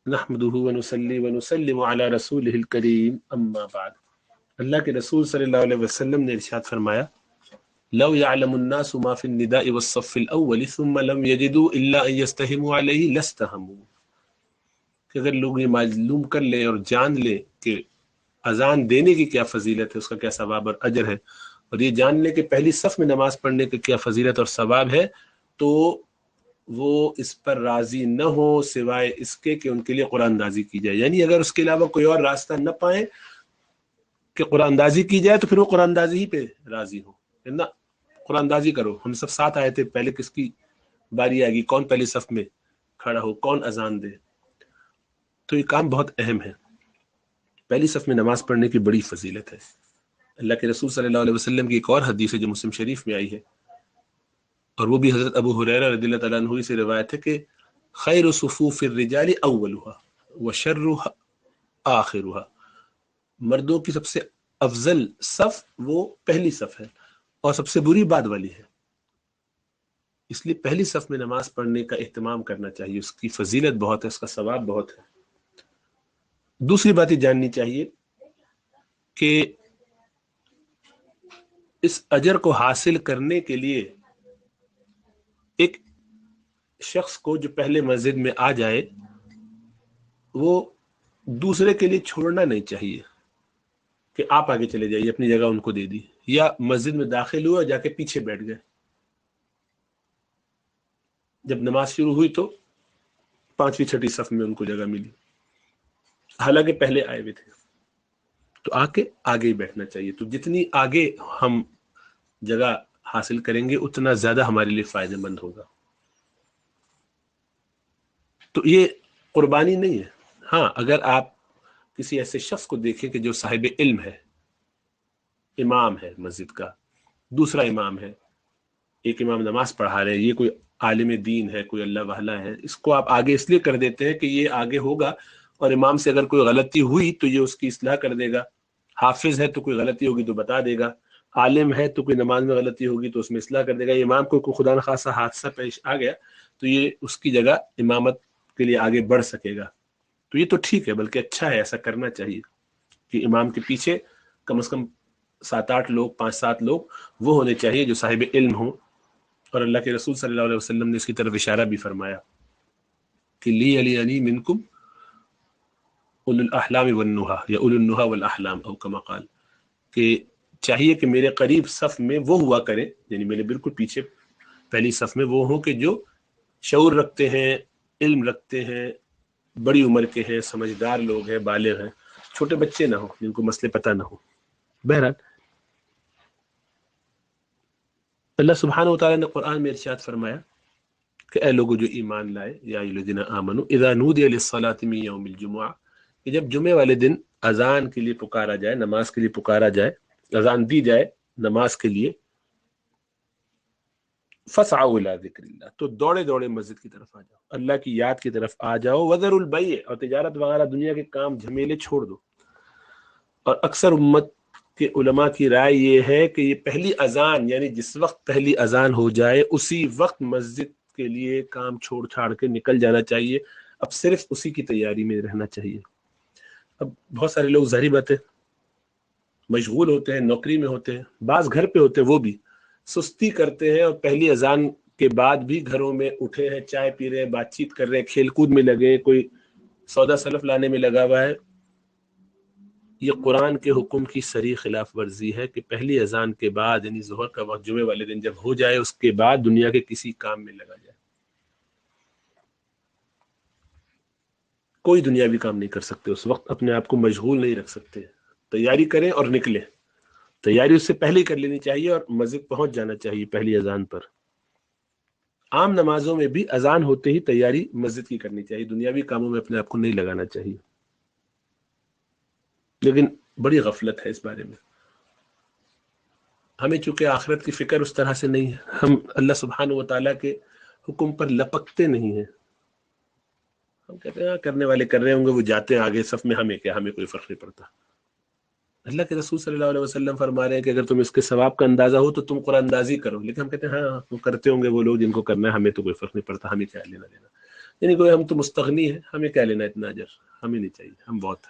نحمدہ ونصلی ونسلم علی رسولہ الکریم اما بعد۔ اللہ کے رسول صلی اللہ علیہ وسلم نے ارشاد فرمایا لو يعلم الناس ما في النداء والصف الاول ثم لم يجدوا الا ان يستهموا عليه لاستهموا، کہ اگر لوگ یہ معلوم کر لیں اور جان لیں کہ اذان دینے کی کیا فضیلت ہے، اس کا کیا ثواب اور اجر ہے، اور یہ جان لیں کہ پہلی صف میں نماز پڑھنے کا کیا فضیلت اور ثواب ہے، تو وہ اس پر راضی نہ ہو سوائے اس کے کہ ان کے لیے قرآن اندازی کی جائے۔ یعنی اگر اس کے علاوہ کوئی اور راستہ نہ پائیں کہ قرآن اندازی کی جائے تو پھر وہ قرآن اندازی ہی پہ راضی ہو، نہ قرآن اندازی کرو۔ ہم سب ساتھ آئے تھے، پہلے کس کی باری آئے گی، کون پہلی صف میں کھڑا ہو، کون اذان دے، تو یہ کام بہت اہم ہے۔ پہلی صف میں نماز پڑھنے کی بڑی فضیلت ہے۔ اللہ کے رسول صلی اللہ علیہ وسلم کی ایک اور حدیث ہے جو مسلم شریف میں آئی ہے، اور وہ بھی حضرت ابو ہریرہ رضی اللہ تعالیٰ عنہ سے روایت ہے کہ خیر صفوف الرجال اولها وشرها آخرها، مردوں کی سب سے افضل صف وہ پہلی صف ہے اور سب سے بری بعد والی ہے، اس لیے پہلی صف میں نماز پڑھنے کا اہتمام کرنا چاہیے، اس کی فضیلت بہت ہے، اس کا ثواب بہت ہے۔ دوسری بات یہ جاننی چاہیے کہ اس اجر کو حاصل کرنے کے لیے ایک شخص کو جو پہلے مسجد میں آ جائے وہ دوسرے کے لیے چھوڑنا نہیں چاہیے کہ آپ آگے چلے جائیے، اپنی جگہ ان کو دے دی، یا مسجد میں داخل ہوا جا کے پیچھے بیٹھ گئے، جب نماز شروع ہوئی تو پانچویں چھٹی صف میں ان کو جگہ ملی، حالانکہ پہلے آئے ہوئے تھے، تو آ کے آگے ہی بیٹھنا چاہیے۔ تو جتنی آگے ہم جگہ حاصل کریں گے اتنا زیادہ ہمارے لیے فائدہ مند ہوگا۔ تو یہ قربانی نہیں ہے۔ ہاں، اگر آپ کسی ایسے شخص کو دیکھیں کہ جو صاحب علم ہے، امام ہے مسجد کا، دوسرا امام ہے، ایک امام نماز پڑھا رہے ہیں، یہ کوئی عالم دین ہے، کوئی اللہ والا ہے، اس کو آپ آگے اس لیے کر دیتے ہیں کہ یہ آگے ہوگا اور امام سے اگر کوئی غلطی ہوئی تو یہ اس کی اصلاح کر دے گا، حافظ ہے تو کوئی غلطی ہوگی تو بتا دے گا، عالم ہے تو کوئی نماز میں غلطی ہوگی تو اس میں اصلاح کر دے گا، امام کو کوئی خدا نخواستہ حادثہ پیش آ گیا تو یہ اس کی جگہ امامت کے لیے آگے بڑھ سکے گا۔ تو یہ تو ٹھیک ہے، بلکہ اچھا ہے، ایسا کرنا چاہیے کہ امام کے پیچھے کم از کم 7-8 لوگ، 5-7 لوگ وہ ہونے چاہیے جو صاحب علم ہوں، اور اللہ کے رسول صلی اللہ علیہ وسلم نے اس کی طرف اشارہ بھی فرمایا کہ لی علی علی منکم اولو الاحلام والنہى یا اولو النہى والاحلام او کما قال، کہ چاہیے کہ میرے قریب صف میں وہ ہوا کریں، یعنی میرے بالکل پیچھے پہلی صف میں وہ ہوں کہ جو شعور رکھتے ہیں، علم رکھتے ہیں، بڑی عمر کے ہیں، سمجھدار لوگ ہیں، بالغ ہیں، چھوٹے بچے نہ ہوں جن کو مسئلے پتہ نہ ہوں۔ بہرحال اللہ سبحانہ وتعالیٰ نے قرآن میں ارشاد فرمایا کہ اے لوگوں جو ایمان لائے، یا ایھا الذین آمنوا اذا نودی للصلاۃ من یوم الجمعہ، کہ جب جمعے والے دن اذان کے لیے پکارا جائے، نماز کے لیے پکارا جائے، اذان دی جائے نماز کے لیے، فاسعوا الی ذکر اللہ، تو دوڑے دوڑے مسجد کی طرف آ جاؤ، اللہ کی یاد کی طرف آ جاؤ، وذروا البیع، اور تجارت وغیرہ دنیا کے کام جھمیلے چھوڑ دو۔ اور اکثر امت کے علماء کی رائے یہ ہے کہ یہ پہلی اذان، یعنی جس وقت پہلی اذان ہو جائے اسی وقت مسجد کے لیے کام چھوڑ چھاڑ کے نکل جانا چاہیے، اب صرف اسی کی تیاری میں رہنا چاہیے۔ اب بہت سارے لوگ ظاہری بات ہے مشغول ہوتے ہیں، نوکری میں ہوتے ہیں، بعض گھر پہ ہوتے ہیں، وہ بھی سستی کرتے ہیں اور پہلی اذان کے بعد بھی گھروں میں اٹھے ہیں، چائے پی رہے ہیں، بات چیت کر رہے ہیں، کھیل کود میں لگے ہیں، کوئی سودا سلف لانے میں لگا ہوا ہے۔ یہ قرآن کے حکم کی صریح خلاف ورزی ہے کہ پہلی اذان کے بعد، یعنی ظہر کا وقت جمعے والے دن جب ہو جائے، اس کے بعد دنیا کے کسی کام میں لگا جائے۔ کوئی دنیاوی کام نہیں کر سکتے اس وقت، اپنے آپ کو مشغول نہیں رکھ سکتے، تیاری کریں اور نکلیں۔ تیاری اس سے پہلے ہی کر لینی چاہیے اور مسجد پہنچ جانا چاہیے پہلی اذان پر۔ عام نمازوں میں بھی اذان ہوتے ہی تیاری مسجد کی کرنی چاہیے، دنیاوی کاموں میں اپنے آپ کو نہیں لگانا چاہیے۔ لیکن بڑی غفلت ہے اس بارے میں، ہمیں چونکہ آخرت کی فکر اس طرح سے نہیں ہے، ہم اللہ سبحانہ و تعالیٰ کے حکم پر لپکتے نہیں ہیں، ہم کہتے ہیں کرنے والے کر رہے ہوں گے، وہ جاتے ہیں آگے صف میں، ہمیں کیا، ہمیں کوئی فرق نہیں پڑتا۔ اللہ کے رسول صلی اللہ علیہ وسلم فرما رہے ہیں کہ اگر تم اس کے ثواب کا اندازہ ہو تو تم قرآن اندازی کرو، لیکن ہم کہتے ہیں ہاں وہ کرتے ہوں گے وہ لوگ جن کو کرنا ہے، ہمیں تو کوئی فرق نہیں پڑتا، ہمیں کیا لینا دینا۔ یعنی کوئی ہم تو مستغنی ہیں، ہمیں کیا لینا اتنا اجر، ہمیں نہیں چاہیے، ہم بہت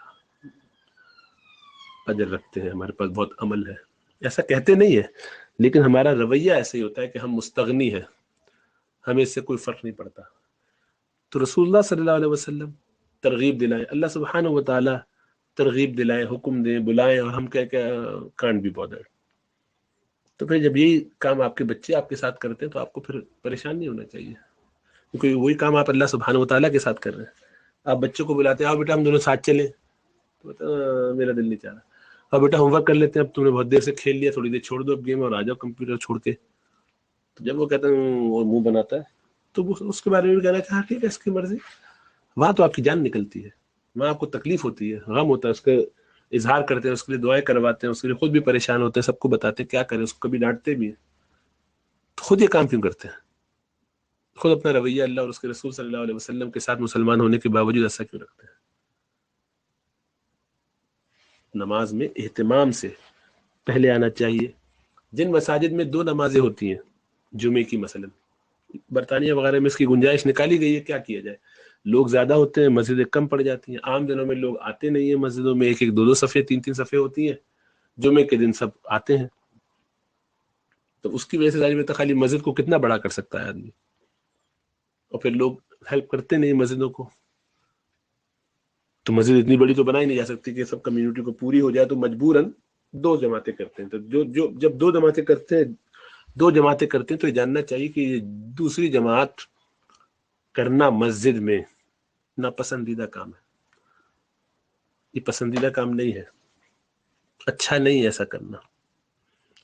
اجر رکھتے ہیں، ہمارے پاس بہت عمل ہے، ایسا کہتے نہیں ہے، لیکن ہمارا رویہ ایسا ہی ہوتا ہے کہ ہم مستغنی ہیں، ہمیں اس سے کوئی فرق نہیں پڑتا۔ تو رسول اللہ صلی اللہ علیہ وسلم ترغیب دلائیں، اللہ سبحانہ و تعالیٰ ترغیب دلائیں، حکم دیں، بلائیں، اور ہم کیا کانٹ بی بادرڈ۔ تو پھر جب یہی کام آپ کے بچے آپ کے ساتھ کرتے ہیں تو آپ کو پھر پریشان نہیں ہونا چاہیے، کیونکہ وہی کام آپ اللہ سبحانہ و تعالیٰ کے ساتھ کر رہے ہیں۔ آپ بچوں کو بلاتے ہیں، آؤ بیٹا ہم دونوں ساتھ چلیں، تو میرا دل نہیں چاہ رہا۔ اب بیٹا ہوم ورک کر لیتے ہیں، اب تم نے بہت دیر سے کھیل لیا، تھوڑی دیر چھوڑ دو اب گیم، اور آ جاؤ کمپیوٹر چھوڑ کے۔ تو جب وہ کہتا ہے، وہ منہ بناتا ہے، تو اس کے بارے میں بھی کہنا کہ ہاں ٹھیک ہے، اس کی مرضی۔ وہاں تو آپ کی جان نکلتی ہے، وہاں آپ کو تکلیف ہوتی ہے، غم ہوتا ہے، اس کا اظہار کرتے ہیں، اس کے لیے دعائیں کرواتے ہیں، اس کے لیے خود بھی پریشان ہوتے ہیں، سب کو بتاتے ہیں کیا کریں، اس کو کبھی ڈانٹتے بھی ہیں، تو خود یہ کام کیوں کرتے ہیں؟ خود اپنا رویہ اللہ اور اس کے رسول صلی اللہ علیہ وسلم کے ساتھ مسلمان ہونے کے باوجود ایسا کیوں رکھتے ہیں؟ نماز میں اہتمام سے پہلے آنا چاہیے۔ جن مساجد میں 2 نمازیں ہوتی ہیں جمعے کی، مثلا برطانیہ وغیرہ میں اس کی گنجائش نکالی گئی ہے، کیا کیا جائے؟ لوگ زیادہ ہوتے ہیں، مسجدیں کم پڑ جاتی ہیں، عام دنوں میں لوگ آتے نہیں ہیں مسجدوں میں، 1-1 2-2 صفحے 3-3 صفحے ہوتی ہیں، جمعے کے دن سب آتے ہیں، تو اس کی وجہ سے ظاہر میں خالی مسجد کو کتنا بڑا کر سکتا ہے آدمی، اور پھر لوگ ہیلپ کرتے نہیں مسجدوں کو، تو مسجد اتنی بڑی تو بنا ہی نہیں جا سکتی کہ سب کمیونٹی کو پوری ہو جائے، تو مجبوراً 2 جماعتیں کرتے ہیں۔ تو جب 2 جماعتیں کرتے ہیں تو یہ جاننا چاہیے کہ یہ دوسری جماعت کرنا مسجد میں ناپسندیدہ کام ہے، یہ پسندیدہ کام نہیں ہے، اچھا نہیں ہے ایسا کرنا۔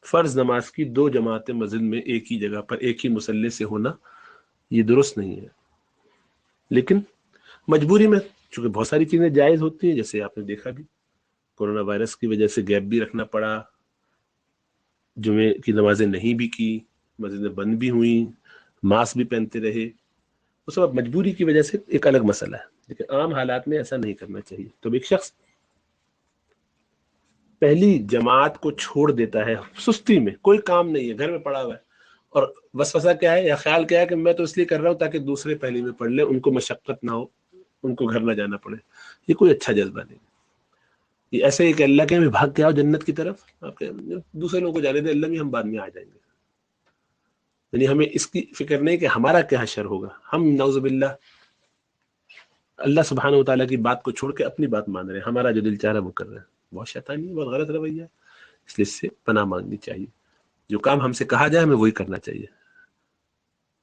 فرض نماز کی 2 جماعتیں مسجد میں ایک ہی جگہ پر ایک ہی مصلی سے ہونا یہ درست نہیں ہے، لیکن مجبوری میں چونکہ بہت ساری چیزیں جائز ہوتی ہیں، جیسے آپ نے دیکھا بھی کورونا وائرس کی وجہ سے گیپ بھی رکھنا پڑا، جمعے کی نمازیں نہیں بھی کی، مسجدیں بند بھی ہوئیں، ماسک بھی پہنتے رہے، وہ سب مجبوری کی وجہ سے ایک الگ مسئلہ ہے، لیکن عام حالات میں ایسا نہیں کرنا چاہیے۔ تو ایک شخص پہلی جماعت کو چھوڑ دیتا ہے سستی میں، کوئی کام نہیں ہے، گھر میں پڑا ہوا ہے، اور وسوسہ کیا ہے یا خیال کیا ہے کہ میں تو اس لیے کر رہا ہوں تاکہ دوسرے پہلی میں پڑھ لیں، ان کو مشقت نہ ہو، ان کو گھر نہ جانا پڑے، یہ کوئی اچھا جذبہ نہیں، یہ ایسے ہی کہ اللہ کے میں بھاگ کے آؤ جنت کی طرف، آپ کے دوسرے لوگوں کو جانے دیں، اللہ بھی ہم بعد میں آ جائیں گے، یعنی ہمیں اس کی فکر نہیں کہ ہمارا کیا حشر ہوگا، ہم نعوذ باللہ اللہ سبحانہ و تعالیٰ کی بات کو چھوڑ کے اپنی بات مان رہے ہیں، ہمارا جو دل چاہ رہا ہے وہ کر رہے ہیں، بہت شیطانی ہے، بہت غلط رویہ ہے، اس لیے اس سے پناہ مانگنی چاہیے، جو کام ہم سے کہا جائے ہمیں وہی کرنا چاہیے،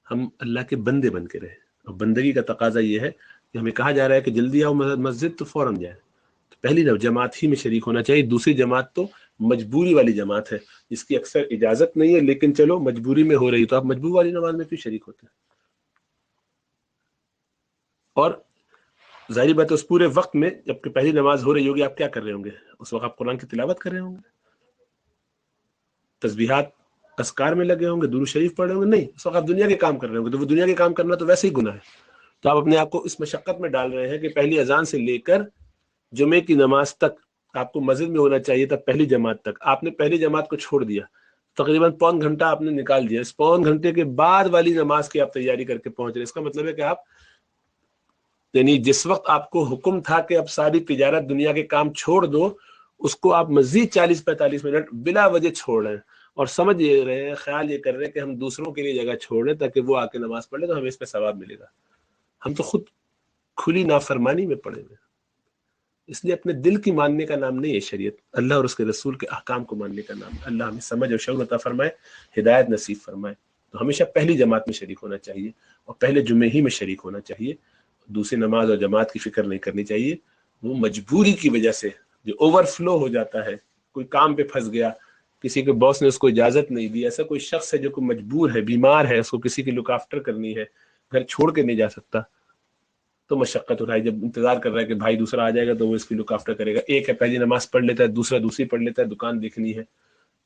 ہم اللہ کے بندے بن کے رہے، اور بندگی کا تقاضا یہ ہے کہ ہمیں کہا جا رہا ہے کہ جلدی آؤ مسجد تو فوراً جائے، تو پہلی جماعت ہی میں شریک ہونا چاہیے، دوسری جماعت تو مجبوری والی جماعت ہے جس کی اکثر اجازت نہیں ہے، لیکن چلو مجبوری میں ہو رہی تو آپ مجبور والی نماز میں کیوں شریک ہوتے ہیں؟ اور ظاہری بات ہے اس پورے وقت میں جب کہ پہلی نماز ہو رہی ہوگی آپ کیا کر رہے ہوں گے؟ اس وقت آپ قرآن کی تلاوت کر رہے ہوں گے، تسبیحات اذکار میں لگے ہوں گے، درود شریف پڑھ رہے ہوں گے؟ نہیں، اس وقت آپ دنیا کے کام کر رہے ہوں گے، تو وہ دنیا کے کام کرنا تو ویسے ہی گناہ ہے، تو آپ اپنے آپ کو اس مشقت میں ڈال رہے ہیں کہ پہلی اذان سے لے کر جمعے کی نماز تک آپ کو مسجد میں ہونا چاہیے تھا، پہلی جماعت تک آپ نے پہلی جماعت کو چھوڑ دیا، تقریباً 1.25 گھنٹہ آپ نے نکال دیا، اس 1.25 گھنٹے کے بعد والی نماز کی آپ تیاری کر کے پہنچ رہے، اس کا مطلب ہے کہ آپ یعنی جس وقت آپ کو حکم تھا کہ اب ساری تجارت دنیا کے کام چھوڑ دو، اس کو آپ مزید 40-45 منٹ بلا وجہ چھوڑ رہے ہیں، اور سمجھ یہ رہے ہیں، خیال یہ کر رہے ہیں کہ ہم دوسروں کے لیے جگہ چھوڑ رہے ہیں تاکہ وہ آ کے نماز پڑھ لے تو ہمیں اس پہ ثواب ملے گا، ہم تو خود کھلی نافرمانی میں پڑے ہوئے۔ اس لیے اپنے دل کی ماننے کا نام نہیں ہے شریعت، اللہ اور اس کے رسول کے احکام کو ماننے کا نام ہے۔ اللہ ہمیں سمجھ اور شعور عطا فرمائے، ہدایت نصیب فرمائے۔ تو ہمیشہ پہلی جماعت میں شریک ہونا چاہیے، اور پہلے جمعے ہی میں شریک ہونا چاہیے، دوسری نماز اور جماعت کی فکر نہیں کرنی چاہیے۔ وہ مجبوری کی وجہ سے جو اوور فلو ہو جاتا ہے، کوئی کام پہ پھنس گیا، کسی کے باس نے اس کو اجازت نہیں دی، ایسا کوئی شخص ہے جو کوئی مجبور ہے، بیمار ہے، اس کو کسی کی لک آفٹر کرنی ہے، گھر چھوڑ کے نہیں جا سکتا، تو مشقت اٹھائی، جب انتظار کر رہا ہے کہ بھائی دوسرا آ جائے گا تو وہ اس کی لک آفٹر کرے گا، ایک ہے پہلی نماز پڑھ لیتا ہے، دوسرا دوسری پڑھ لیتا ہے، دکان دیکھنی ہے،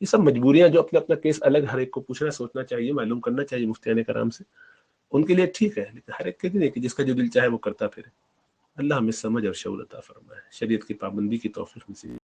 یہ سب مجبوریاں جو اپنا اپنا کیس الگ ہر ایک کو پوچھنا سوچنا چاہیے، معلوم کرنا چاہیے مفتیان کرام سے، ان کے لیے ٹھیک ہے، لیکن ہر ایک کے لیے کہ جس کا جو دل چاہے وہ کرتا پھرے۔ اللہ ہمیں سمجھ اور شعور عطا فرمائے، شریعت کی پابندی کی توفیق نصیب